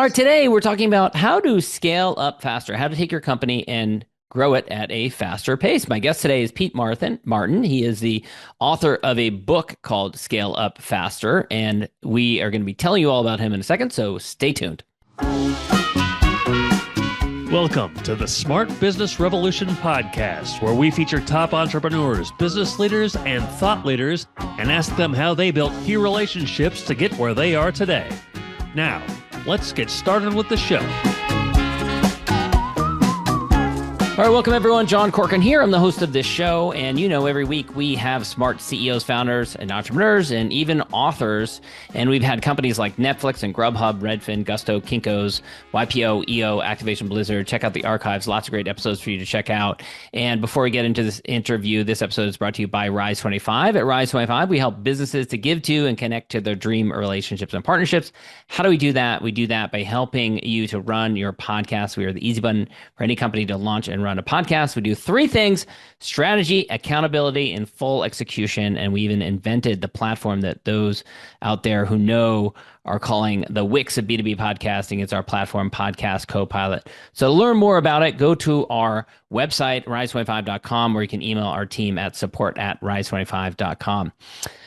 All right, today we're talking about how to scale up faster, how to take your company and grow it at a faster pace. My guest today is Pete Martin. He is the author of a book called Scale Up Faster, and we are going to be telling you all about him in a second, so stay tuned. Welcome to the Smart Business Revolution podcast, where we feature top entrepreneurs, business leaders, and thought leaders and ask them how they built key relationships to get where they are today. Now, let's get started with the show. All right, welcome everyone. John Corcoran here. I'm the host of this show, and every week we have smart CEOs, founders, and entrepreneurs, and even authors. And we've had companies like Netflix and Grubhub, Redfin, Gusto, Kinko's, YPO, EO, Activation Blizzard. Check out the archives. Lots of great episodes for you to check out. And before we get into this interview, this episode is brought to you by Rise25. At Rise25, we help businesses to give to and connect to their dream relationships and partnerships. How do we do that? We do that by helping you to run your podcast. We are the easy button for any company to launch and run a podcast. We do three things: strategy, accountability, and full execution. And we even invented the platform that those out there who know are calling the Wix of B2B podcasting. It's our platform, Podcast Copilot. So to learn more about it, go to our website, rise25.com, or you can email our team at support@rise25.com.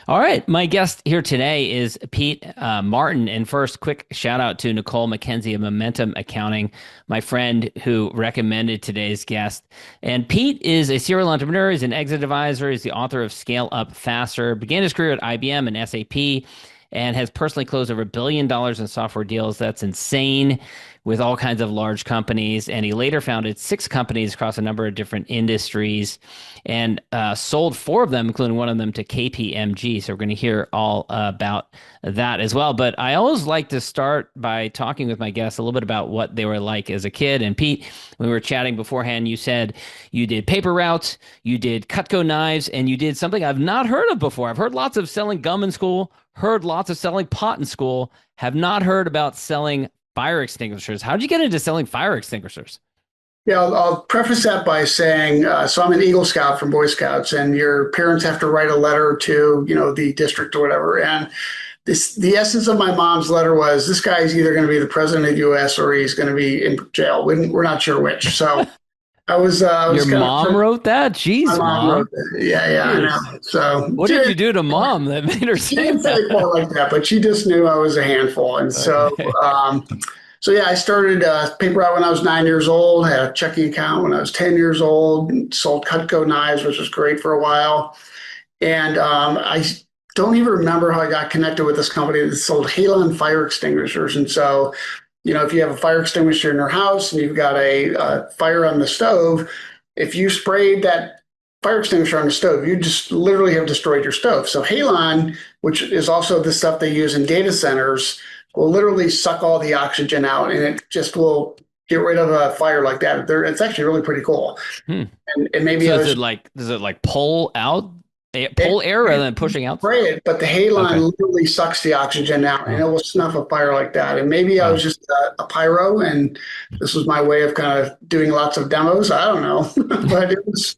All right, my guest here today is Pete Martin. And first, quick shout out to Nicole McKenzie of Momentum Accounting, my friend who recommended today's guest. And Pete is a serial entrepreneur. He's an exit advisor. He's the author of Scale Up Faster. Began his career at IBM and SAP, and has personally closed over $1 billion in software deals. That's insane, with all kinds of large companies. And he later founded 6 companies across a number of different industries and sold 4 of them, including one of them, to KPMG. So we're going to hear all about that as well. But I always like to start by talking with my guests a little bit about what they were like as a kid. And Pete, when we were chatting beforehand, you said you did paper routes, you did Cutco knives, and you did something I've not heard of before. I've heard lots of selling gum in school, heard lots of selling pot in school, have not heard about selling fire extinguishers. How did you get into selling fire extinguishers? Yeah, I'll preface that by saying, so I'm an Eagle Scout from Boy Scouts, and your parents have to write a letter to, the district or whatever. And the essence of my mom's letter was, this guy is either going to be the president of the U.S. or he's going to be in jail. We're not sure which. So I was Your mom wrote that? Jeez, my mom wrote that. Yeah, I know. So what did you do to mom that made her she say didn't say it quite like that, but she just knew I was a handful. And so yeah, I started paper route when I was 9 years old, had a checking account when I was 10 years old, sold Cutco knives, which was great for a while. And I don't even remember how I got connected with this company that sold Halon fire extinguishers. And so, if you have a fire extinguisher in your house and you've got a fire on the stove, if you sprayed that fire extinguisher on the stove, you just literally have destroyed your stove. So Halon, which is also the stuff they use in data centers, will literally suck all the oxygen out, and it just will get rid of a fire like that. It's actually really pretty cool. And maybe so does it like pull air rather than pushing out? Spray it, but the Halon literally sucks the oxygen out, and it will snuff a fire like that. And maybe I was just a pyro, and this was my way of kind of doing lots of demos. I don't know, but it was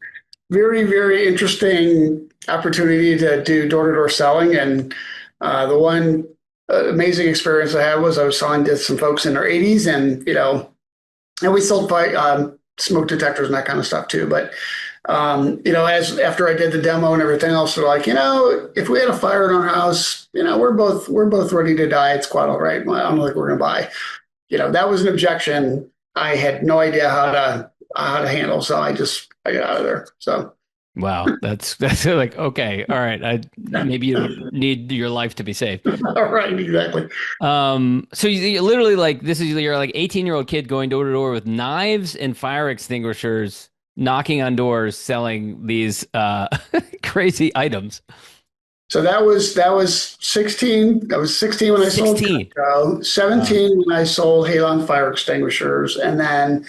very, very interesting opportunity to do door-to-door selling. And the one amazing experience I had was I was selling to some folks in their 80s, and and we sold smoke detectors and that kind of stuff too. But as after I did the demo and everything else, they're like, if we had a fire in our house, we're both ready to die. It's quite all right. I'm like, we're gonna buy. That was an objection I had no idea how to handle, so I got out of there. So. Wow, that's like, okay, all right. Maybe you need your life to be saved. All right, exactly. So you literally you're like 18-year-old kid going door to door with knives and fire extinguishers, knocking on doors, selling these crazy items. So that was 16. I was 16 when I sold 17 when I sold Halon fire extinguishers, and then.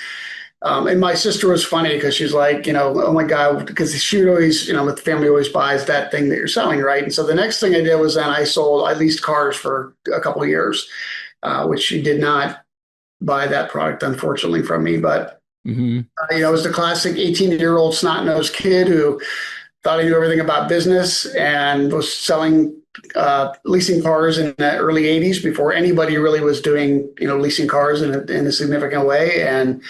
And my sister was funny because she's like, oh my God, because she would always, the family always buys that thing that you're selling, right? And so the next thing I did was then I leased cars for a couple of years, which she did not buy that product, unfortunately, from me. But, it was the classic 18-year-old snot-nosed kid who thought he knew everything about business and was selling leasing cars in the early 80s before anybody really was doing, leasing cars in a significant way. And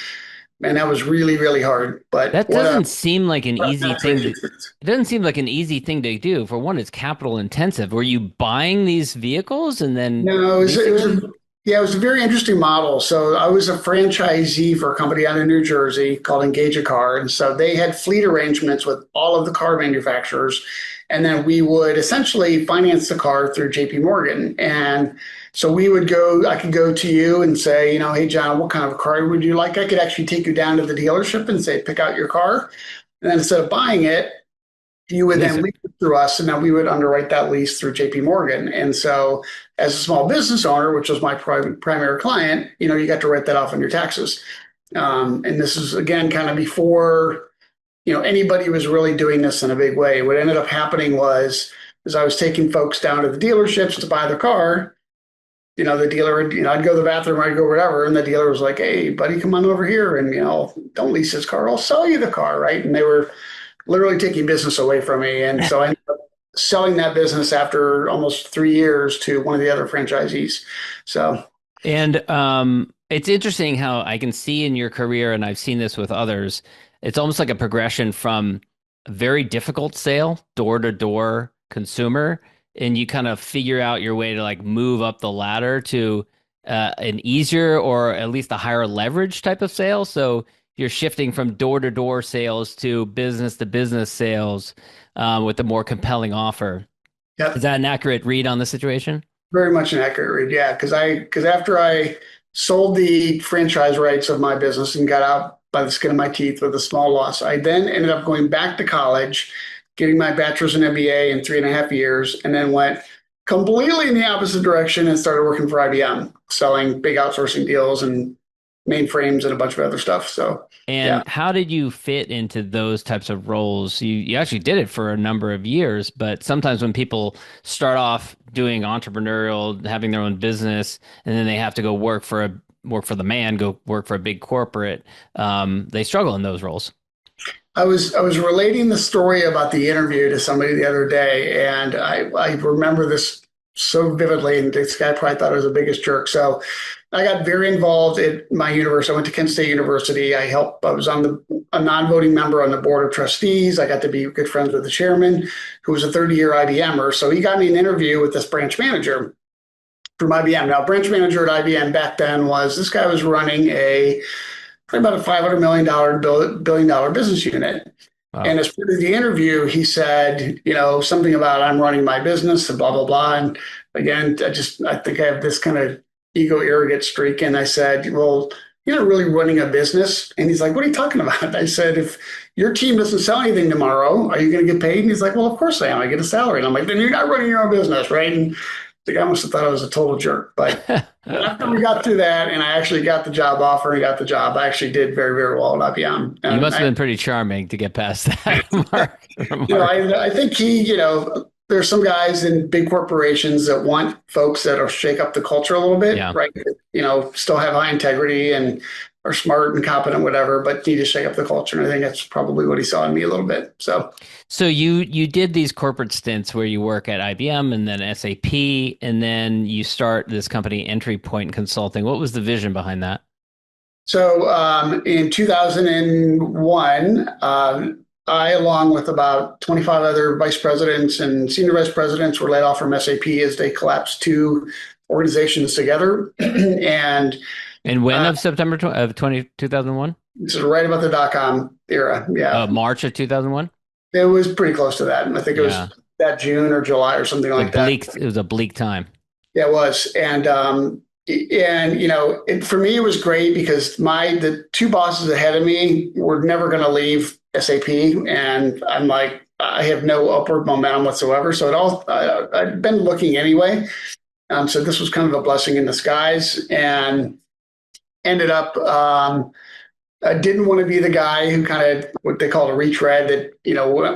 that was really, really hard. But That doesn't seem like an what a easy thing fascinating to, experience. it doesn't seem like an easy thing to do. For one, it's capital intensive. Were you buying these vehicles and then No, leasing them? yeah, it was a very interesting model. So I was a franchisee for a company out in New Jersey called Engage a Car. And so they had fleet arrangements with all of the car manufacturers. And then we would essentially finance the car through JP Morgan. And so I could go to you and say, hey, John, what kind of a car would you like? I could actually take you down to the dealership and say, pick out your car. And then instead of buying it, you would Lease then it. lease it through us, and then we would underwrite that lease through JP Morgan. And so, as a small business owner, which was my primary client, you got to write that off on your taxes. And this is again kind of before anybody was really doing this in a big way. What ended up happening was, as I was taking folks down to the dealerships to buy the car, the dealer would, I'd go to the bathroom, I'd go whatever, and the dealer was like, "Hey, buddy, come on over here, and don't lease this car. I'll sell you the car, right?" And they were literally taking business away from me. And so I ended up selling that business after almost 3 years to one of the other franchisees. So, And it's interesting how I can see in your career, and I've seen this with others, it's almost like a progression from a very difficult sale, door to door consumer, and you kind of figure out your way to like move up the ladder to an easier or at least a higher leverage type of sale. So you're shifting from door to door sales to business sales with a more compelling offer. yeah, Is that an accurate read on the situation? very much an accurate read. Yeah, because after I sold the franchise rights of my business and got out by the skin of my teeth with a small loss, I then ended up going back to college, getting my bachelor's and MBA in 3.5 years, and then went completely in the opposite direction and started working for IBM, selling big outsourcing deals and mainframes and a bunch of other stuff. So, yeah. And how did you fit into those types of roles? You actually did it for a number of years, but sometimes when people start off doing entrepreneurial, having their own business, and then they have to go work for the man, go work for a big corporate, they struggle in those roles. I was relating the story about the interview to somebody the other day, and I remember this so vividly. And this guy probably thought I was the biggest jerk. So I got very involved at my university. I went to Kent State University. I was on a non-voting member on the board of trustees. I got to be good friends with the chairman, who was a 30-year IBMer. So he got me an interview with this branch manager from IBM. Now, branch manager at IBM back then this guy was running probably about a $500 million business unit. Wow. And as part of the interview, he said, something about I'm running my business and blah, blah, blah. And again, I think I have this kind of ego arrogant streak. And I said, well, you're not really running a business. And he's like, what are you talking about? I said, if your team doesn't sell anything tomorrow, are you going to get paid? And he's like, well, of course I am. I get a salary. And I'm like, then you're not running your own business, right? And the guy must have thought I was a total jerk. But after we got through that and I actually got the job offer and got the job, I actually did very, very well at IBM. You And must have been pretty charming to get past that I think there's some guys in big corporations that want folks that'll shake up the culture a little bit, Yeah. right? Still have high integrity and are smart and competent, whatever, but need to shake up the culture. And I think that's probably what he saw in me a little bit. So you did these corporate stints where you work at IBM and then SAP, and then you start this company, EntryPoint Consulting. What was the vision behind that? So in 2001, I, along with about 25 other vice presidents and senior vice presidents, were laid off from SAP as they collapsed two organizations together. and when of September of 2001? This is right about the dot-com era. Yeah. March of 2001? It was pretty close to that. And I think it was that June or July or something like that. It was a bleak time. Yeah, it was. And for me, it was great because the two bosses ahead of me were never going to leave SAP. And I'm like, I have no upward momentum whatsoever. So I'd been looking anyway. So this was kind of a blessing in disguise, and ended up, I didn't want to be the guy who kind of what they call a retread that,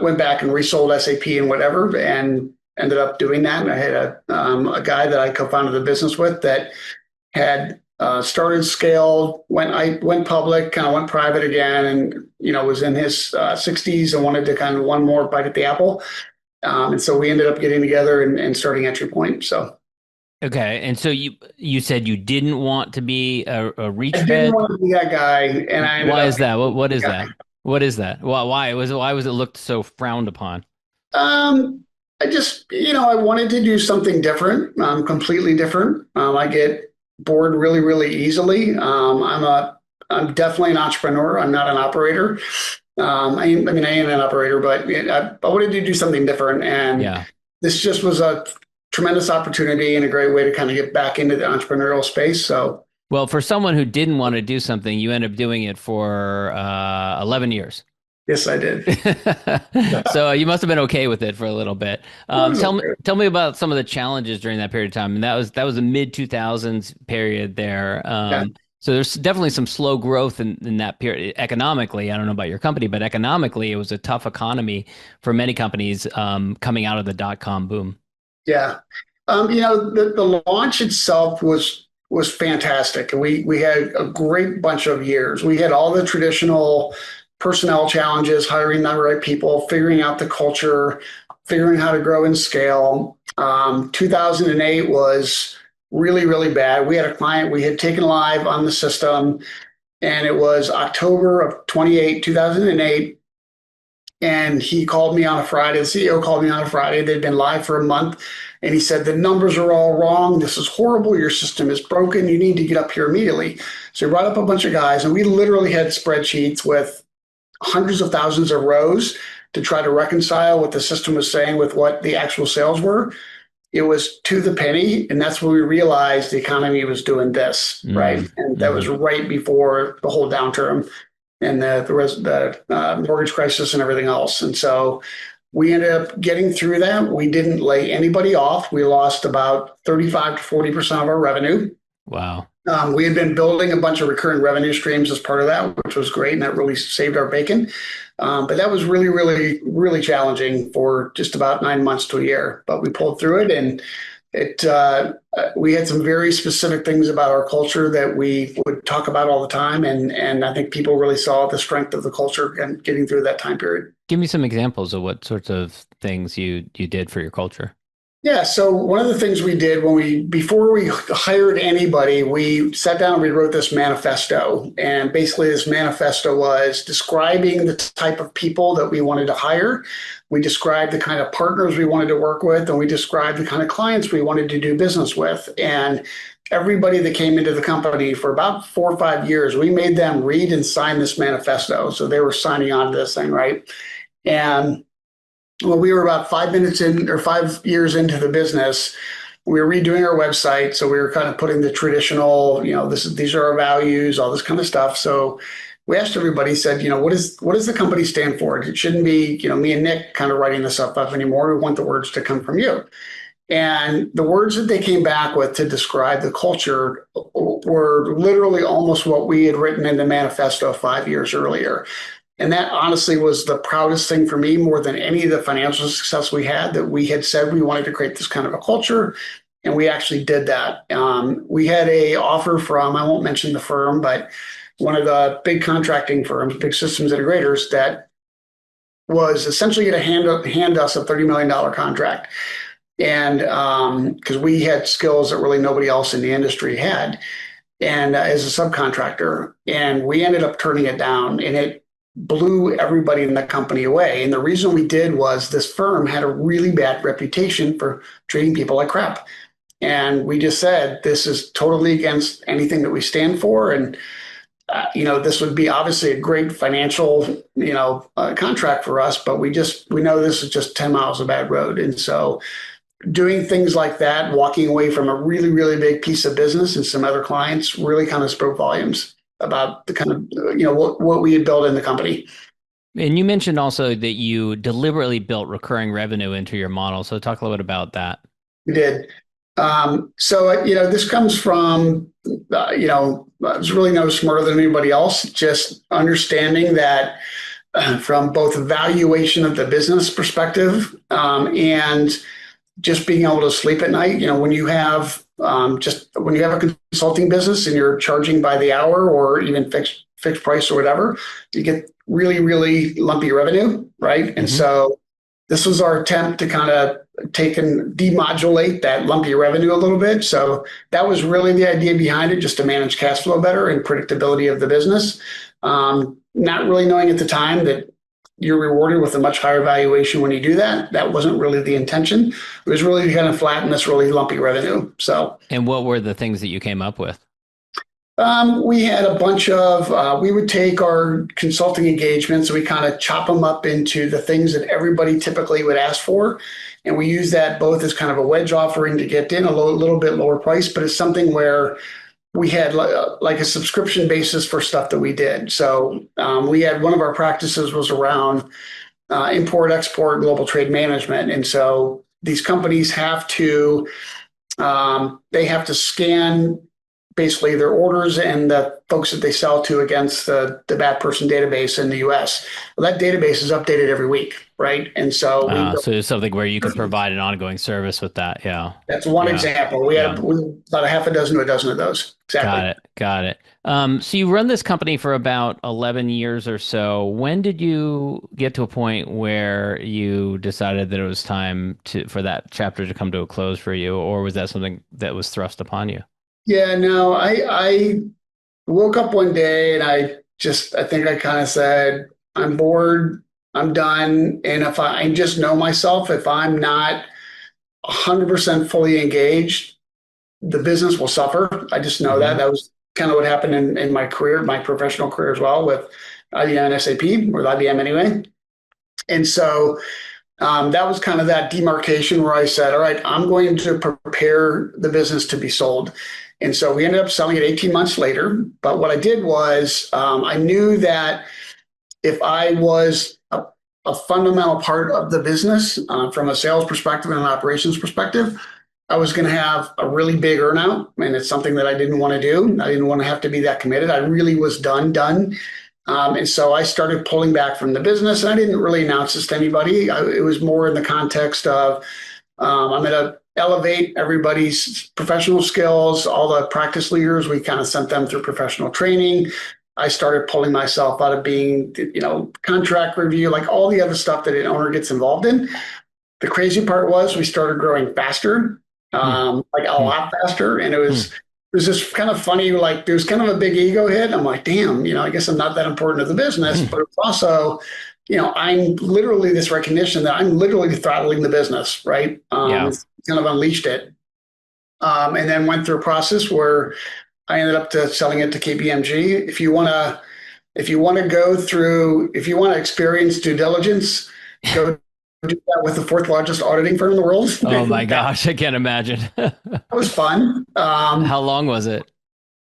went back and resold SAP and whatever, and ended up doing that. And I had a guy that I co-founded the business with that had started, scaled, went public, kind of went private again, and was in his 60s and wanted to kind of one more bite at the apple. And so we ended up getting together and starting EntryPoint. So Okay. And so you said you didn't want to be a I didn't retread. want to be that guy, and I ended Why up is that? What being is the guy. that? What is that? Why was it looked so frowned upon? I just, I wanted to do something different, completely different. I get bored really, really easily. I'm definitely an entrepreneur. I'm not an operator. I mean, I am an operator, but I wanted to do something different. And Yeah. this just was a tremendous opportunity and a great way to kind of get back into the entrepreneurial space. So, Well, for someone who didn't want to do something, you end up doing it for 11 years. yes, I did. So you must have been okay with it for a little bit. It was okay. Tell me about some of the challenges during that period of time. And that was a mid 2000s period there. Yeah. So there's definitely some slow growth in that period economically. I don't know about your company, but economically, it was a tough economy for many companies coming out of the dot-com boom. Yeah. The launch itself was fantastic. And we had a great bunch of years. We had all the traditional personnel challenges, hiring the right people, figuring out the culture, figuring how to grow and scale. 2008 was really, really bad. We had a client we had taken live on the system, and it was October of 2008. And he called me on a Friday. The CEO called me on a Friday. They'd been live for a month. And he said, the numbers are all wrong. This is horrible. Your system is broken. You need to get up here immediately. So he brought up a bunch of guys, and we literally had spreadsheets with hundreds of thousands of rows to try to reconcile what the system was saying with what the actual sales were. It was to the penny. And that's when we realized the economy was doing this, right? And that was right before the whole downturn and the mortgage crisis and everything else. And so we ended up getting through that. We didn't lay anybody off. We lost about 35 to 40% of our revenue. Wow. We had been building a bunch of recurring revenue streams as part of that, which was great, and that really saved our bacon. But that was really, really, really challenging for just about 9 months to a year. But we pulled through it, and we had some very specific things about our culture that we would talk about all the time, and I think people really saw the strength of the culture and getting through that time period. Give me some examples of what sorts of things you did for your culture. Yeah, so one of the things we did before we hired anybody, we sat down and we wrote this manifesto. And basically this manifesto was describing the type of people that we wanted to hire. We described the kind of partners we wanted to work with, and we described the kind of clients we wanted to do business with. And everybody that came into the company for about 4 or 5 years, we made them read and sign this manifesto. So they were signing on to this thing, right? And well, we were about 5 years into the business. We were redoing our website. So we were kind of putting the traditional, these are our values, all this kind of stuff. So we asked everybody, said, what does the company stand for? It shouldn't be, me and Nick kind of writing this stuff up anymore. We want the words to come from you. And the words that they came back with to describe the culture were literally almost what we had written in the manifesto 5 years earlier. And that honestly was the proudest thing for me, more than any of the financial success we had, that we had said we wanted to create this kind of a culture. And we actually did that. We had a offer from, I won't mention the firm, but one of the big contracting firms, big systems integrators, that was essentially going to hand us a $30 million contract. And because we had skills that really nobody else in the industry had, and as a subcontractor, and we ended up turning it down, and it blew everybody in the company away. And the reason we did was this firm had a really bad reputation for treating people like crap. And we just said, this is totally against anything that we stand for. And, this would be obviously a great financial, contract for us, but we know this is just 10 miles of bad road. And so doing things like that, walking away from a really, really big piece of business and some other clients really kind of spoke volumes about the kind of, what we had built in the company. And you mentioned also that you deliberately built recurring revenue into your model. So talk a little bit about that. We did. This comes from, I was really no smarter than anybody else, just understanding that from both a valuation of the business perspective and just being able to sleep at night. When you have a consulting business and you're charging by the hour or even fixed price or whatever, you get really, really lumpy revenue, right? And so this was our attempt to kind of take and demodulate that lumpy revenue a little bit. So that was really the idea behind it, just to manage cash flow better and predictability of the business. Not really knowing at the time that you're rewarded with a much higher valuation when you do that. That wasn't really the intention. It was really to kind of flatten this really lumpy revenue. So, And what were the things that you came up with? we had a bunch of, we would take our consulting engagements, we kind of chop them up into the things that everybody typically would ask for. And we use that both as kind of a wedge offering to get in a little bit lower price, but it's something where we had like a subscription basis for stuff that we did. So we had one of our practices was around import, export, global trade management. And so these companies have to, they have to scan basically their orders and the folks that they sell to against the BAT person database in the US. Well, that database is updated every week, right? And so so it's something where you could provide an ongoing service with that. Yeah. That's one example. We had about a half a dozen to a dozen of those. Exactly. Got it. So you run this company for about 11 years or so. When did you get to a point where you decided that it was time for that chapter to come to a close for you, or was that something that was thrust upon you? Yeah, no, I woke up one day and I think I kind of said, I'm bored, I'm done. And if I just know myself, if I'm not 100% fully engaged, the business will suffer. I just know that. That was kind of what happened in my career, my professional career as well, with IBM and SAP, or IBM anyway. And so that was kind of that demarcation where I said, all right, I'm going to prepare the business to be sold. And so we ended up selling it 18 months later. But what I did was I knew that if I was a fundamental part of the business from a sales perspective and an operations perspective, I was going to have a really big earnout. And it's something that I didn't want to do. I didn't want to have to be that committed. I really was done. And so I started pulling back from the business. And I didn't really announce this to anybody. It was more in the context of I'm going to elevate everybody's professional skills. All the practice leaders, we kind of sent them through professional training. I started pulling myself out of being, contract review, like all the other stuff that an owner gets involved in. The crazy part was we started growing faster, like a lot faster. And it was just kind of funny, like there was kind of a big ego hit. I'm like, damn, I guess I'm not that important to the business, but it's also, I'm literally this recognition that I'm literally throttling the business, right? It's kind of unleashed it. And then went through a process where I ended up selling it to KPMG. If you want to experience due diligence, go do that with the fourth largest auditing firm in the world. Oh my gosh, I can't imagine. It was fun. How long was it?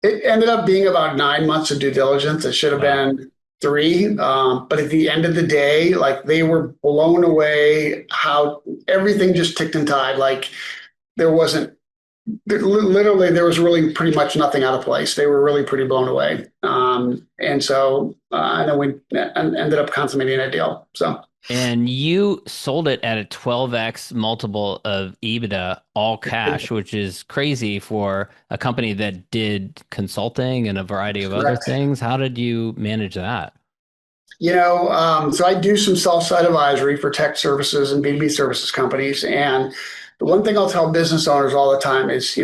It ended up being about 9 months of due diligence. It should have been 3. But at the end of the day, like they were blown away how everything just ticked and tied. Like there was really pretty much nothing out of place. They were really pretty blown away. And so and then we ended up consummating a deal. So. And you sold it at a 12x multiple of EBITDA, all cash, which is crazy for a company that did consulting and a variety of other things. How did you manage that? So I do some sell-side advisory for tech services and B2B services companies. And the one thing I'll tell business owners all the time is,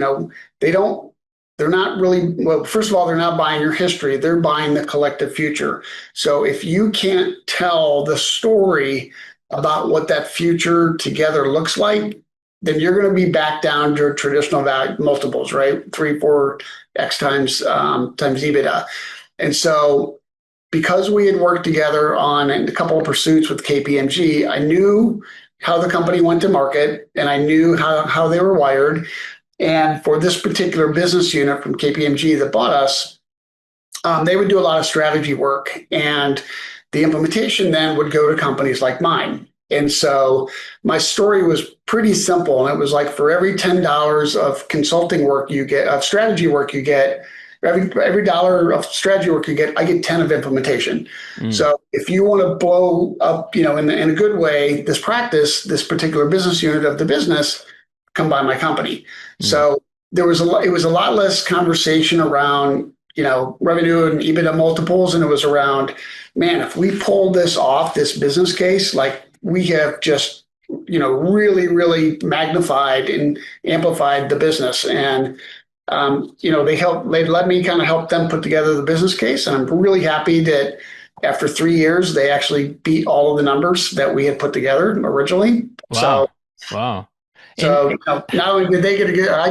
they're not really, well, first of all, they're not buying your history. They're buying the collective future. So if you can't tell the story about what that future together looks like, then you're going to be back down to traditional value multiples, right? 3, 4x times EBITDA. And so because we had worked together on a couple of pursuits with KPMG, I knew how the company went to market and I knew how they were wired. And for this particular business unit from KPMG that bought us, they would do a lot of strategy work. And the implementation then would go to companies like mine. And so my story was pretty simple. And it was like for every $10 of consulting work you get, of strategy work you get, every dollar of strategy work you get, I get 10 of implementation. So if you want to blow up, in a good way, this practice, this particular business unit of the business, come by my company. So it was a lot less conversation around, revenue and EBITDA multiples. And it was around, man, if we pull this off, this business case, like we have just really, really magnified and amplified the business. And they let me kind of help them put together the business case. And I'm really happy that after 3 years, they actually beat all of the numbers that we had put together originally. Wow. Wow. And Not only did I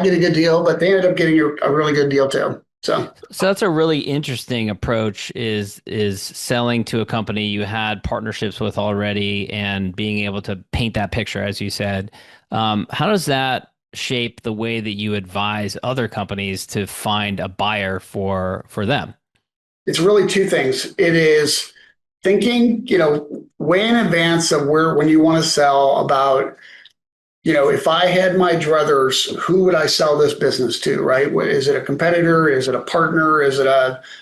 get a good deal, but they ended up getting a really good deal too. so that's a really interesting approach is selling to a company you had partnerships with already and being able to paint that picture, as you said. How does that shape the way that you advise other companies to find a buyer for them? It's really two things. It is thinking, way in advance of when you want to sell about, if I had my druthers, who would I sell this business to, right? Is it a competitor? Is it a partner? Is it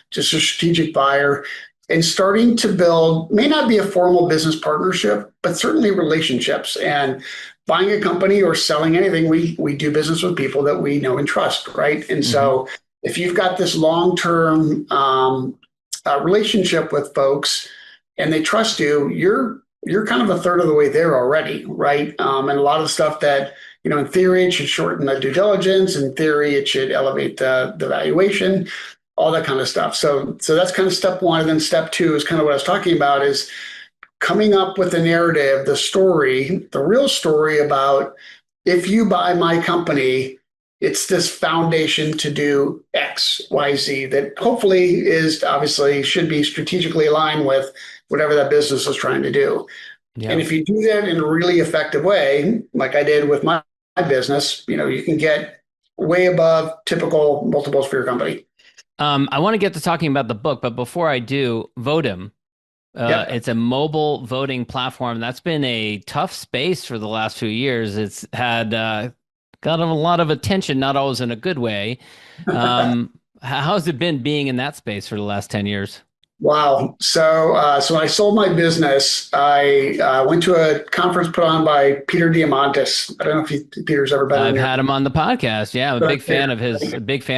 just a strategic buyer? And starting to build, may not be a formal business partnership, but certainly relationships. And buying a company or selling anything, we do business with people that we know and trust, right? And so if you've got this long-term relationship with folks and they trust you, you're kind of a third of the way there already, right? And a lot of the stuff that, in theory, it should shorten the due diligence. In theory, it should elevate the valuation, all that kind of stuff. So that's kind of step one. And then step two is kind of what I was talking about, is coming up with a narrative, the story, the real story about, if you buy my company, it's this foundation to do X, Y, Z that hopefully obviously should be strategically aligned with whatever that business is trying to do. Yeah. And if you do that in a really effective way, like I did with my business, you can get way above typical multiples for your company. I want to get to talking about the book, but before I do, Votem. It's a mobile voting platform. That's been a tough space for the last few years. It's had got a lot of attention, not always in a good way. How's it been being in that space for the last 10 years? Wow. So when I sold my business, I went to a conference put on by Peter Diamandis. I don't know if Peter's ever been on. I've had him on the podcast. Yeah, I'm a big fan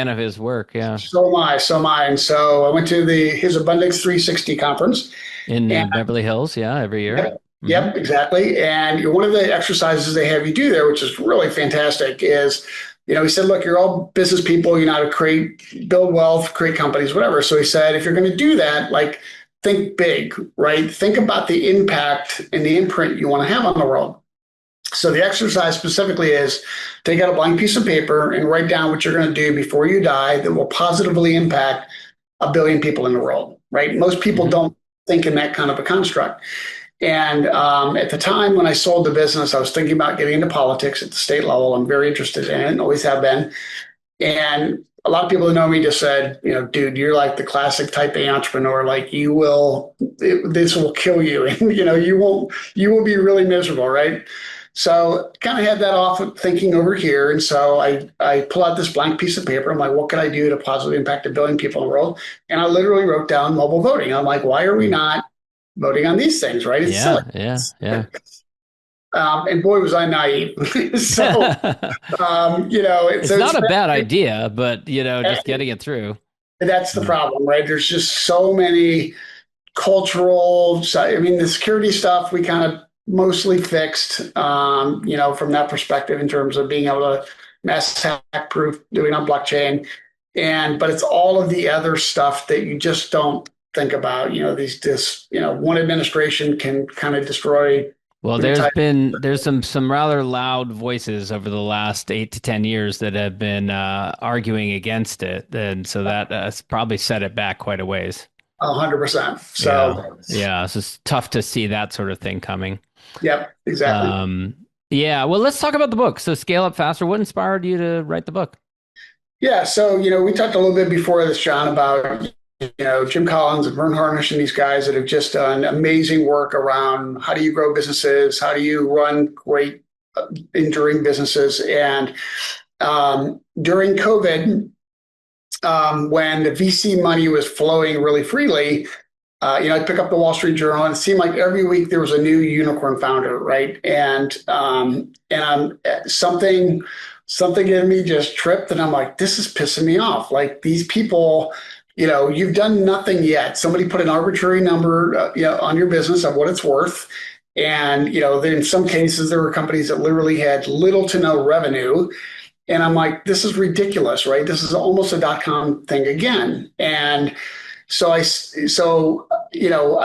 of his work. Yeah. So am I. And so I went to his Abundance 360 conference in Beverly Hills. Yeah, every year. Yep, exactly. And one of the exercises they have you do there, which is really fantastic, is he said, look, you're all business people. You know how to build wealth, create companies, whatever. So he said, if you're going to do that, think big, right? Think about the impact and the imprint you want to have on the world. So the exercise specifically is take out a blank piece of paper and write down what you're going to do before you die that will positively impact 1 billion people in the world, right? Most people don't think in that kind of a construct. And at the time when I sold the business, I was thinking about getting into politics at the state level. I'm very interested in it, always have been. And a lot of people who know me just said, dude, you're like the classic type A entrepreneur. Like this will kill you. And, you will be really miserable, right? So kind of had that off thinking over here. And so I pull out this blank piece of paper. I'm like, what can I do to positively impact 1 billion people in the world? And I literally wrote down mobile voting. I'm like, why are we not voting on these things, right? It's silly. Yeah. And boy, was I naive. So, it's not a bad idea, but just getting it through. That's the problem, right? There's just so many cultural. The security stuff we kind of mostly fixed, from that perspective in terms of being able to mass hack proof doing on blockchain, but it's all of the other stuff that you just don't think about. One administration can kind of destroy. Well, there's some rather loud voices over the last 8 to 10 years that have been arguing against it, and so that probably set it back quite a ways. 100%. So it's tough to see that sort of thing coming. Yep, exactly. Well, let's talk about the book. So, Scale Up Faster. What inspired you to write the book? Yeah, so we talked a little bit before this, John, about Jim Collins and Vern Harnish and these guys that have just done amazing work around how do you grow businesses, how do you run great enduring businesses. And during COVID, when the VC money was flowing really freely, I'd pick up the Wall Street Journal and it seemed like every week there was a new unicorn founder, right? And something in me just tripped and I'm like, this is pissing me off. Like these people, you've done nothing yet. Somebody put an arbitrary number, on your business of what it's worth. And, then in some cases, there were companies that literally had little to no revenue. And I'm like, this is ridiculous, right? This is almost a dot-com thing again. And so I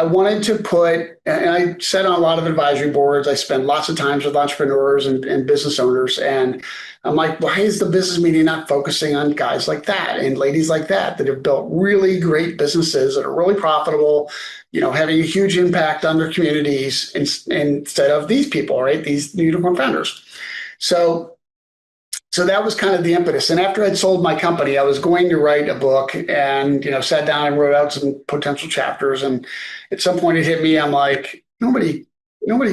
wanted to and I sat on a lot of advisory boards. I spent lots of times with entrepreneurs and business owners. And I'm like, why is the business media not focusing on guys like that and ladies like that have built really great businesses that are really profitable, having a huge impact on their communities instead of these people, right? These unicorn founders. So that was kind of the impetus. And after I'd sold my company, I was going to write a book and, sat down and wrote out some potential chapters. And at some point it hit me. I'm like, nobody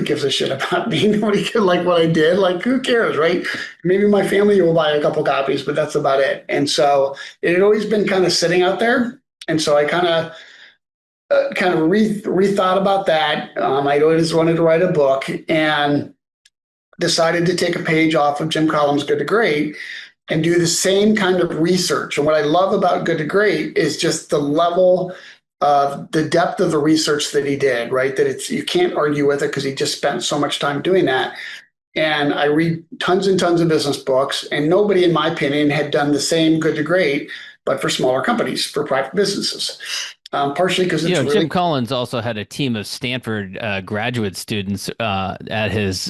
gives a shit about me. Nobody could like what I did. Like, who cares, right? Maybe my family will buy a couple copies, but that's about it. And so it had always been kind of sitting out there. And so I kind of rethought about that. I always wanted to write a book and decided to take a page off of Jim Collins' Good to Great and do the same kind of research. And what I love about Good to Great is just the level of the depth of the research that he did, right? That you can't argue with it because he just spent so much time doing that. And I read tons and tons of business books, and nobody, in my opinion, had done the same Good to Great, but for smaller companies, for private businesses. Partially because it's Jim Collins also had a team of Stanford graduate students at his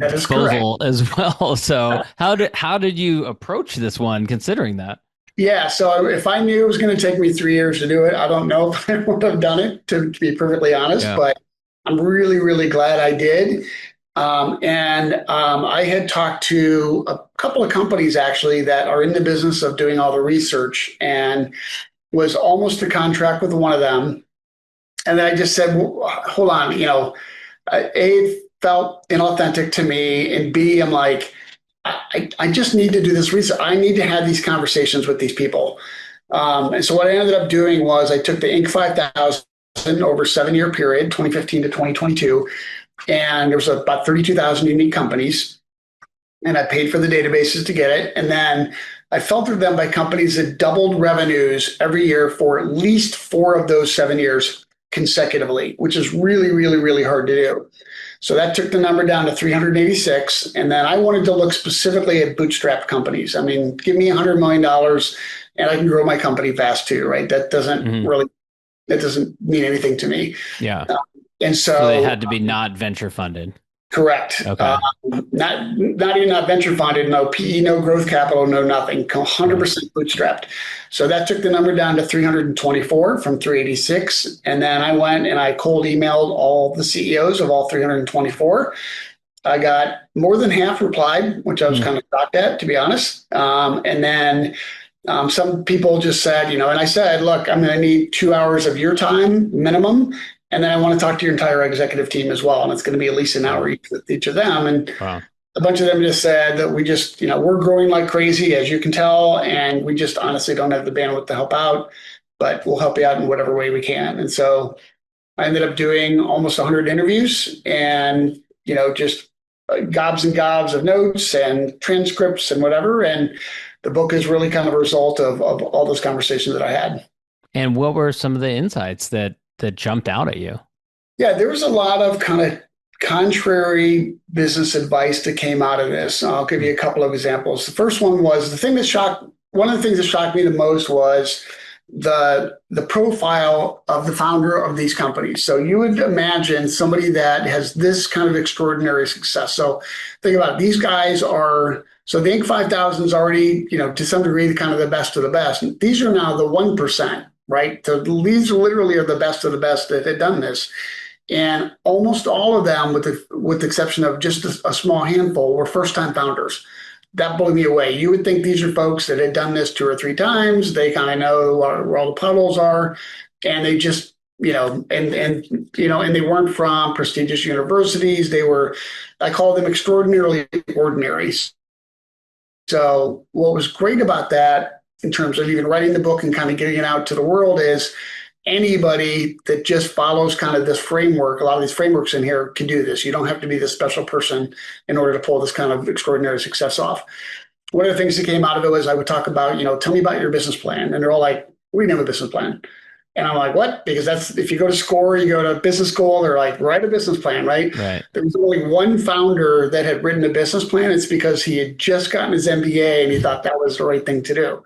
disposal as well. So how did you approach this one, considering that? Yeah. So if I knew it was going to take me 3 years to do it, I don't know if I would have done it, to be perfectly honest, but I'm really, really glad I did. I had talked to a couple of companies actually that are in the business of doing all the research, and was almost a contract with one of them. And then I just said, well, hold on, A, it felt inauthentic to me, and B, I'm like, I just need to do this research. I need to have these conversations with these people. And so what I ended up doing was I took the Inc. 5000 over a 7-year period, 2015 to 2022, and there was about 32,000 unique companies, and I paid for the databases to get it. And then I filtered them by companies that doubled revenues every year for at least 4 of those 7 years consecutively, which is really, really, really hard to do. So that took the number down to 386. And then I wanted to look specifically at bootstrapped companies. I mean, give me $100 million and I can grow my company fast too, right? That doesn't mean anything to me. Yeah. And so they had to be not venture funded. Correct. Okay. Not even not venture funded, no PE, no growth capital, no nothing, 100% bootstrapped. So that took the number down to 324 from 386. And then I went and I cold emailed all the CEOs of all 324. I got more than half replied, which I was kind of shocked at, to be honest. And then some people just said, and I said, look, I'm going to need 2 hours of your time minimum. And then I want to talk to your entire executive team as well. And it's going to be at least an hour each with each of them. And a bunch of them just said that we just, we're growing like crazy, as you can tell. And we just honestly don't have the bandwidth to help out, but we'll help you out in whatever way we can. And so I ended up doing almost 100 interviews and, just gobs and gobs of notes and transcripts and whatever. And the book is really kind of a result of all those conversations that I had. And what were some of the insights that jumped out at you? Yeah, there was a lot of kind of contrary business advice that came out of this. I'll give you a couple of examples. The first one was one of the things that shocked me the most was the profile of the founder of these companies. So you would imagine somebody that has this kind of extraordinary success. So think about it. These guys so the Inc. 5000 is already, to some degree, kind of the best of the best. These are now the 1%. Right? So these literally are the best of the best that had done this. And almost all of them, with the exception of just a small handful, were first-time founders. That blew me away. You would think these are folks that had done this 2 or 3 times. They kind of know where all the puddles are. And they just, and they weren't from prestigious universities. I call them extraordinarily ordinary. So what was great about that, in terms of even writing the book and kind of getting it out to the world, is anybody that just follows kind of this framework, a lot of these frameworks in here can do this. You don't have to be this special person in order to pull this kind of extraordinary success off. One of the things that came out of it was I would talk about, tell me about your business plan. And they're all like, we didn't have a business plan. And I'm like, what? Because that's, if you go to SCORE, you go to business school, they're like, write a business plan, right? Right. There was only one founder that had written a business plan. It's because he had just gotten his MBA and he thought that was the right thing to do.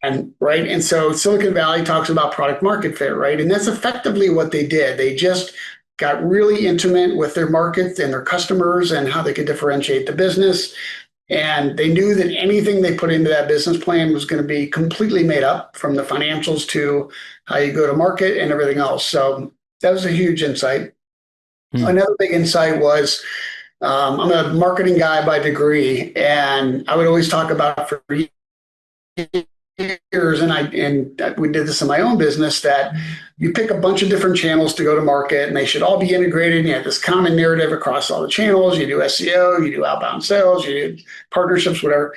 And right. And so Silicon Valley talks about product market fit, right? And that's effectively what they did. They just got really intimate with their market and their customers and how they could differentiate the business. And they knew that anything they put into that business plan was going to be completely made up, from the financials to how you go to market and everything else. So that was a huge insight. Another big insight was, I'm a marketing guy by degree, and I would always talk about for years, and we did this in my own business, that you pick a bunch of different channels to go to market and they should all be integrated. You have this common narrative across all the channels. You do SEO, you do outbound sales, you do partnerships, whatever.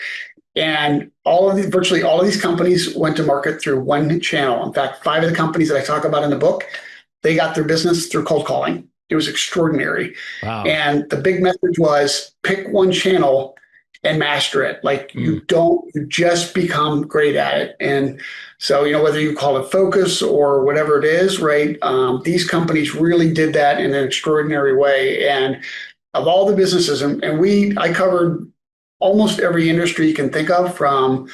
And virtually all of these companies went to market through one channel. In fact, 5 of the companies that I talk about in the book, they got their business through cold calling. It was extraordinary. Wow. And the big message was, pick one channel and master it. Like you just become great at it. And so, whether you call it focus or whatever it is, right? These companies really did that in an extraordinary way. And of all the businesses, and I covered almost every industry you can think of, from,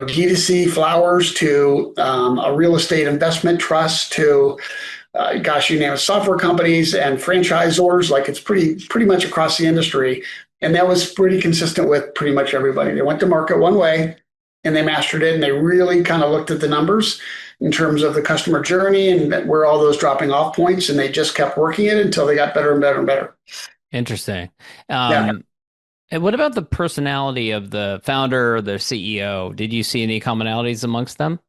D2C flowers to a real estate investment trust to, you name it, software companies and franchisors. Like, it's pretty much across the industry. And that was pretty consistent with pretty much everybody. They went to market one way and they mastered it. And they really kind of looked at the numbers in terms of the customer journey and where all those dropping off points. And they just kept working it until they got better and better and better. Interesting. Yeah. And what about the personality of the founder or the CEO? Did you see any commonalities amongst them?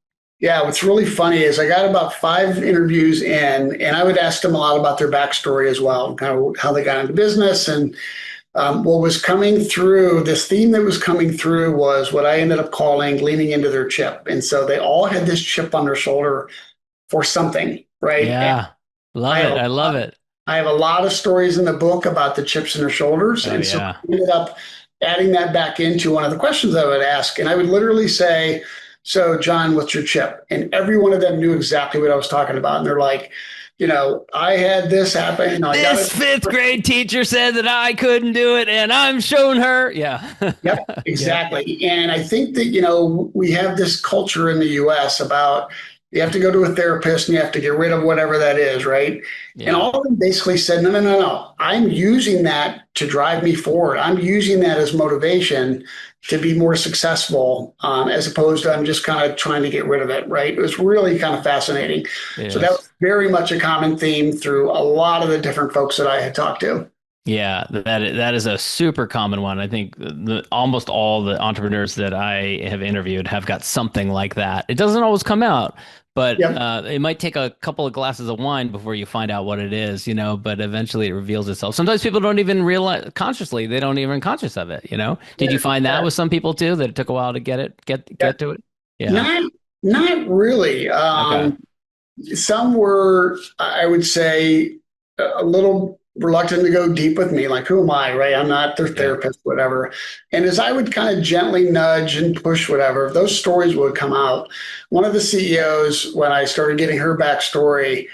Yeah, what's really funny is I got about 5 interviews in, and I would ask them a lot about their backstory as well, kind of how they got into business. And what was coming through, this theme that was coming through, was what I ended up calling leaning into their chip. And so they all had this chip on their shoulder for something, right? Yeah, love it. I love it. I have a lot of stories in the book about the chips in their shoulders. Oh, And so yeah. I ended up adding that back into one of the questions I would ask. And I would literally say, so John, what's your chip? And every one of them knew exactly what I was talking about. And they're like, I had this happen. This 5th grade teacher said that I couldn't do it, and I'm showing her. Yeah. Yep, exactly. Yeah. And I think that, we have this culture in the US about, you have to go to a therapist and you have to get rid of whatever that is, right? Yeah. And all of them basically said, no. I'm using that to drive me forward. I'm using that as motivation to be more successful, as opposed to I'm just kind of trying to get rid of it, right? It was really kind of fascinating. Yes. So that was very much a common theme through a lot of the different folks that I had talked to. Yeah, that is a super common one. I think almost all the entrepreneurs that I have interviewed have got something like that. It doesn't always come out, but it might take a couple of glasses of wine before you find out what it is, but eventually it reveals itself. Sometimes people don't even realize consciously, they don't even conscious of it, Did you find that with some people too, that it took a while to get to it? Yeah. Not really. Okay. Some were, I would say, a little reluctant to go deep with me. Like, who am I, right? I'm not their therapist, whatever. And as I would kind of gently nudge and push whatever, those stories would come out. One of the CEOs, when I started getting her backstory,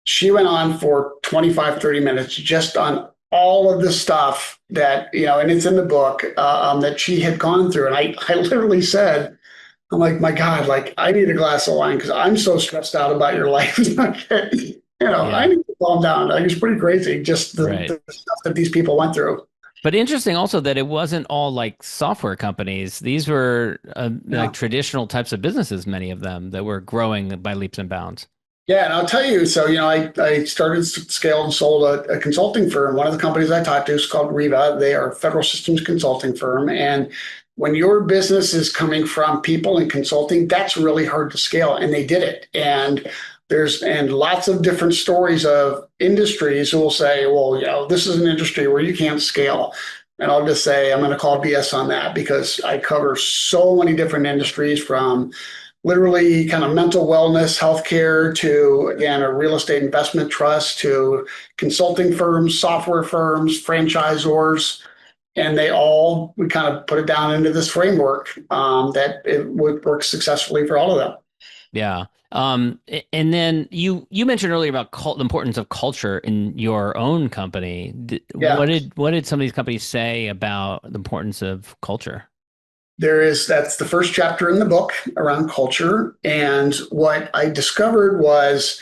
she went on for 25, 30 minutes just on all of the stuff that, and it's in the book, that she had gone through. And I literally said, I'm like, my God, like, I need a glass of wine because I'm so stressed out about your life. I need to calm down. Like, it's pretty crazy, just the stuff that these people went through. But interesting also that it wasn't all like software companies. These were like traditional types of businesses, many of them, that were growing by leaps and bounds. Yeah, and I'll tell you, so, I started, scaled, and sold a consulting firm. One of the companies I talked to is called Riva. They are a federal systems consulting firm. And when your business is coming from people in consulting, that's really hard to scale. And they did it. And there's lots of different stories of industries who will say, well, this is an industry where you can't scale. And I'll just say, I'm going to call BS on that, because I cover so many different industries, from literally kind of mental wellness, healthcare, to, again, a real estate investment trust, to consulting firms, software firms, franchisors. And we kind of put it down into this framework that it would work successfully for all of them. Yeah. And then you mentioned earlier about the importance of culture in your own company. Yeah. What did some of these companies say about the importance of culture? That's the first chapter in the book around culture. And what I discovered was,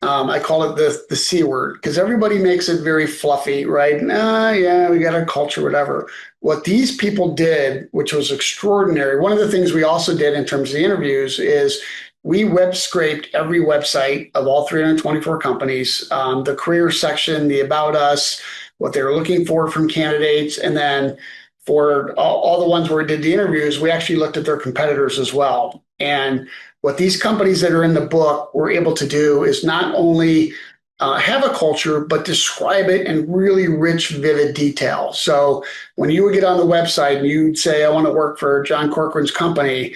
I call it the C word because everybody makes it very fluffy, right? Yeah, we got our culture, whatever. What these people did, which was extraordinary, one of the things we also did in terms of the interviews is we web scraped every website of all 324 companies, the career section, the about us, what they were looking for from candidates, and then for all the ones where we did the interviews, we actually looked at their competitors as well. And what these companies that are in the book were able to do is not only have a culture, but describe it in really rich, vivid detail. So when you would get on the website and you'd say, I want to work for John Corcoran's company,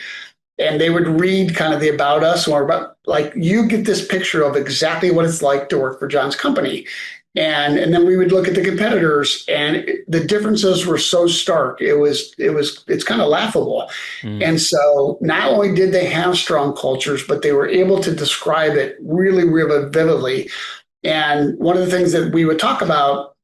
and they would read kind of the about us or about like you get this picture of exactly what it's like to work for John's company. And then we would look at the competitors and the differences were so stark. It's kind of laughable. Mm. And so not only did they have strong cultures, but they were able to describe it really, really vividly. And one of the things that we would talk about,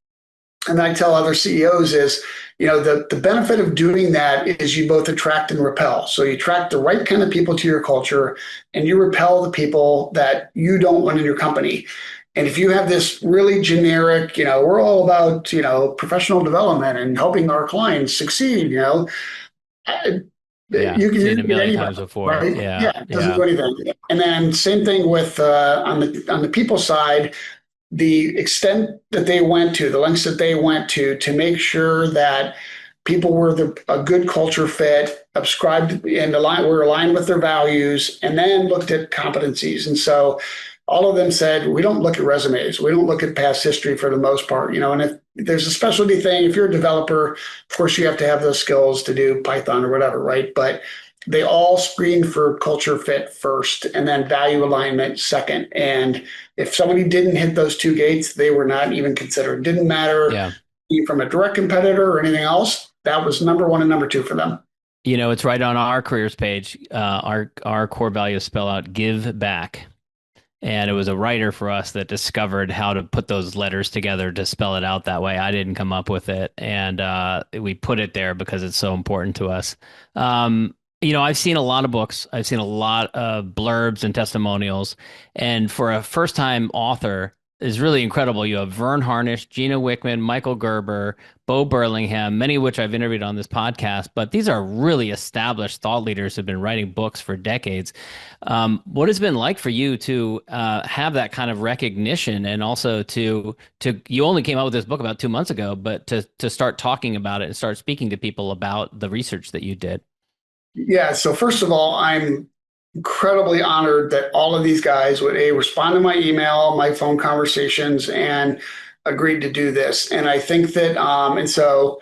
and I tell other CEOs is, the benefit of doing that is you both attract and repel. So you attract the right kind of people to your culture and you repel the people that you don't want in your company. And if you have this really generic, we're all about, professional development and helping our clients succeed, I- Yeah. you can Seen it use a it million anywhere, times before. right? Yeah. Yeah, it doesn't Yeah. do anything. And then same thing with on the people side, the extent that they went to, the lengths that they went to make sure that people were a good culture fit, subscribed and were aligned with their values, and then looked at competencies. And so all of them said, we don't look at resumes. We don't look at past history for the most part, and if there's a specialty thing, if you're a developer, of course you have to have those skills to do Python or whatever, right? But they all screen for culture fit first and then value alignment second. And if somebody didn't hit those two gates, they were not even considered. It didn't matter Yeah. from a direct competitor or anything else. That was number one and number two for them. It's right on our careers page. Our core values spell out give back. And it was a writer for us that discovered how to put those letters together to spell it out that way. I didn't come up with it. And we put it there because it's so important to us. I've seen a lot of books. I've seen a lot of blurbs and testimonials. And for a first time author, is really incredible. You have Vern Harnish, Gina Wickman, Michael Gerber, Bo Burlingham, many of which I've interviewed on this podcast. But these are really established thought leaders who've been writing books for decades. What has it been like for you to have that kind of recognition, and also to you only came out with this book about 2 months ago, but to start talking about it and start speaking to people about the research that you did? Yeah. So first of all, I'm incredibly honored that all of these guys would respond to my email, my phone conversations, and agreed to do this. And I think that, and so,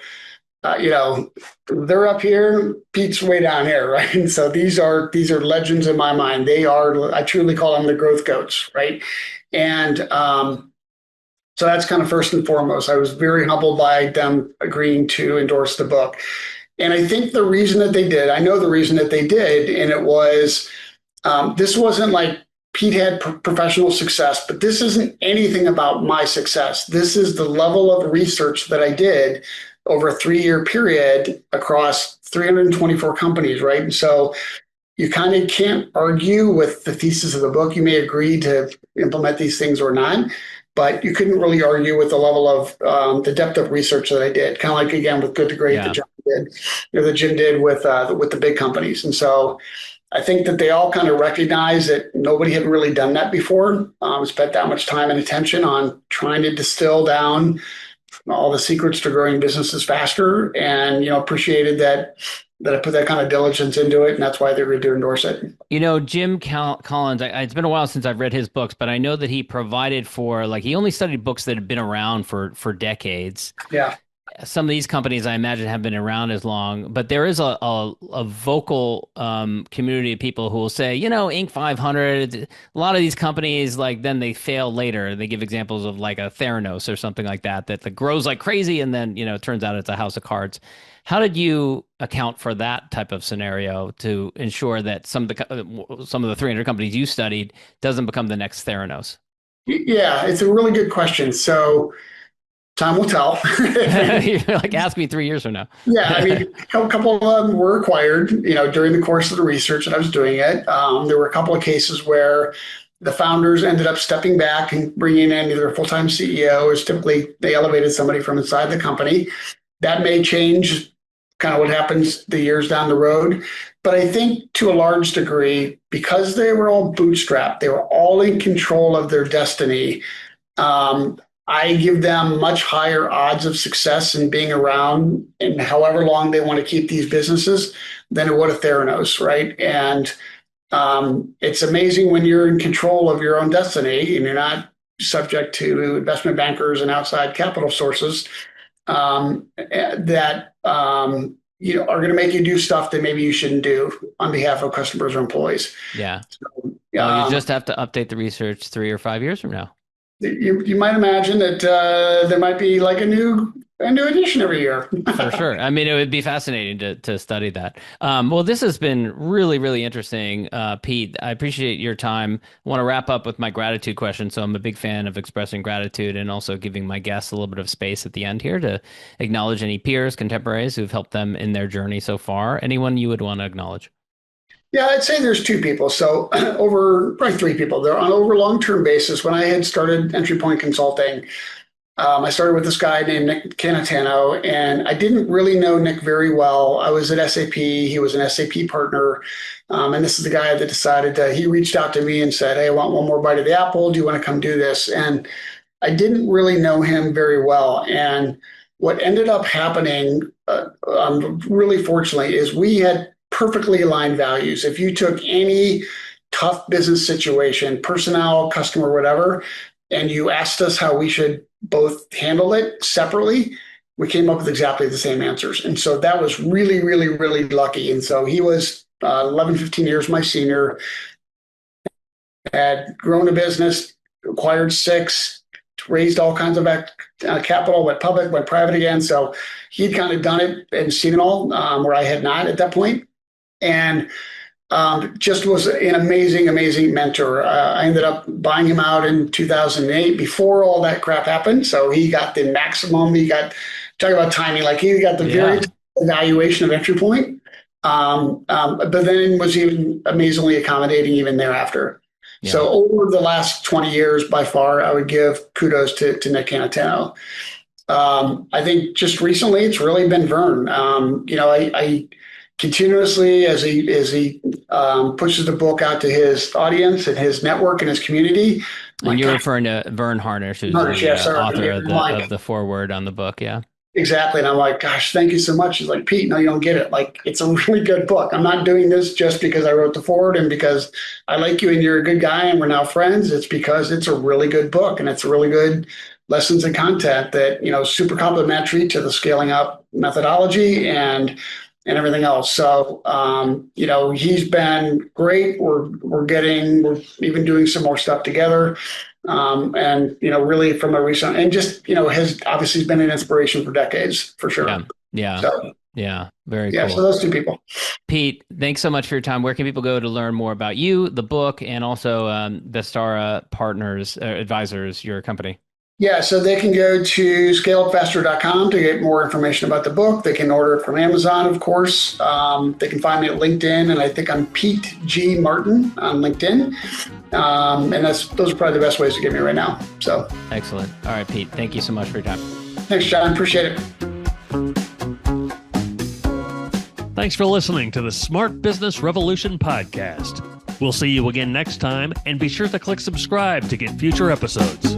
they're up here, Pete's way down here, right? And so these are legends in my mind. I truly call them the growth goats, right? And so that's kind of first and foremost. I was very humbled by them agreeing to endorse the book. And I think the reason that they did, I know the reason that they did, and it was this wasn't like Pete had professional success, but this isn't anything about my success. This is the level of research that I did over a 3-year period across 324 companies, right? And so you kind of can't argue with the thesis of the book. You may agree to implement these things or not, but you couldn't really argue with the level of the depth of research that I did. Kind of like again with Good to Great that Yeah. John did, that Jim did with the big companies. And so I think that they all kind of recognize that nobody had really done that before. Spent that much time and attention on trying to distill down all the secrets to growing businesses faster, and appreciated that I put that kind of diligence into it, and that's why they were to endorse it. Jim Collins, it's been a while since I've read his books, but I know that he provided for, like, he only studied books that had been around for decades. Yeah. some of these companies I imagine have been around as long, but there is a vocal community of people who will say, Inc. 500, a lot of these companies, like then they fail later. They give examples of like a Theranos or something like that grows like crazy. And then, it turns out it's a house of cards. How did you account for that type of scenario to ensure that some of the 300 companies you studied doesn't become the next Theranos? Yeah, it's a really good question. So time will tell. You're like, ask me 3 years from now. Yeah, I mean, a couple of them were acquired, during the course of the research that I was doing it. There were a couple of cases where the founders ended up stepping back and bringing in either a full-time CEO, or typically they elevated somebody from inside the company. That may change kind of what happens the years down the road. But I think to a large degree, because they were all bootstrapped, they were all in control of their destiny. I give them much higher odds of success in being around and however long they want to keep these businesses than it would a Theranos, right? And it's amazing when you're in control of your own destiny and you're not subject to investment bankers and outside capital sources that are going to make you do stuff that maybe you shouldn't do on behalf of customers or employees. Yeah. So, you just have to update the research 3 or 5 years from now. You might imagine that there might be like a new edition every year. For sure. I mean, it would be fascinating to study that. Well, this has been really, really interesting, Pete. I appreciate your time. I want to wrap up with my gratitude question. So I'm a big fan of expressing gratitude and also giving my guests a little bit of space at the end here to acknowledge any peers, contemporaries who've helped them in their journey so far. Anyone you would want to acknowledge? Yeah, I'd say there's 2 people. So probably 3 people. They're on over long-term basis. When I had started EntryPoint Consulting, I started with this guy named Nick Canatano, and I didn't really know Nick very well. I was at SAP. He was an SAP partner. And this is the guy that decided he reached out to me and said, "Hey, I want one more bite of the apple. Do you want to come do this?" And I didn't really know him very well. And what ended up happening, really fortunately, is we had perfectly aligned values. If you took any tough business situation, personnel, customer, whatever, and you asked us how we should both handle it separately, we came up with exactly the same answers. And so that was really, really, really lucky. And so he was 11, 15 years my senior, had grown a business, acquired 6, raised all kinds of capital, went public, went private again. So he'd kind of done it and seen it all, where I had not at that point. And just was an amazing, amazing mentor. I ended up buying him out in 2008 before all that crap happened. So he got the maximum. Talk about timing, like he got the very valuation of EntryPoint, but then was even amazingly accommodating even thereafter. Yeah. So over the last 20 years, by far, I would give kudos to Nick Canatano. I think just recently, it's really been Vern. I continuously, as he pushes the book out to his audience and his network and his community. And you're referring to Vern Harnish, who's the author of the foreword on the book, yeah. Exactly. And I'm like, gosh, thank you so much. He's like, Pete, no, you don't get it. Like, it's a really good book. I'm not doing this just because I wrote the foreword and because I like you and you're a good guy and we're now friends. It's because it's a really good book and it's really good lessons and content that, super complementary to the scaling up methodology and everything else. So, he's been great. We're even doing some more stuff together. Really from a recent, and just, has obviously been an inspiration for decades, for sure. Yeah. So, yeah. Very cool. So those 2 people. Pete, thanks so much for your time. Where can people go to learn more about you, the book, and also Vestara Advisors, your company? Yeah, so they can go to scaleupfaster.com to get more information about the book. They can order it from Amazon, of course. They can find me at LinkedIn, and I think I'm Pete G. Martin on LinkedIn. And those are probably the best ways to get me right now. So excellent. All right, Pete, thank you so much for your time. Thanks, John. Appreciate it. Thanks for listening to the Smart Business Revolution podcast. We'll see you again next time, and be sure to click subscribe to get future episodes.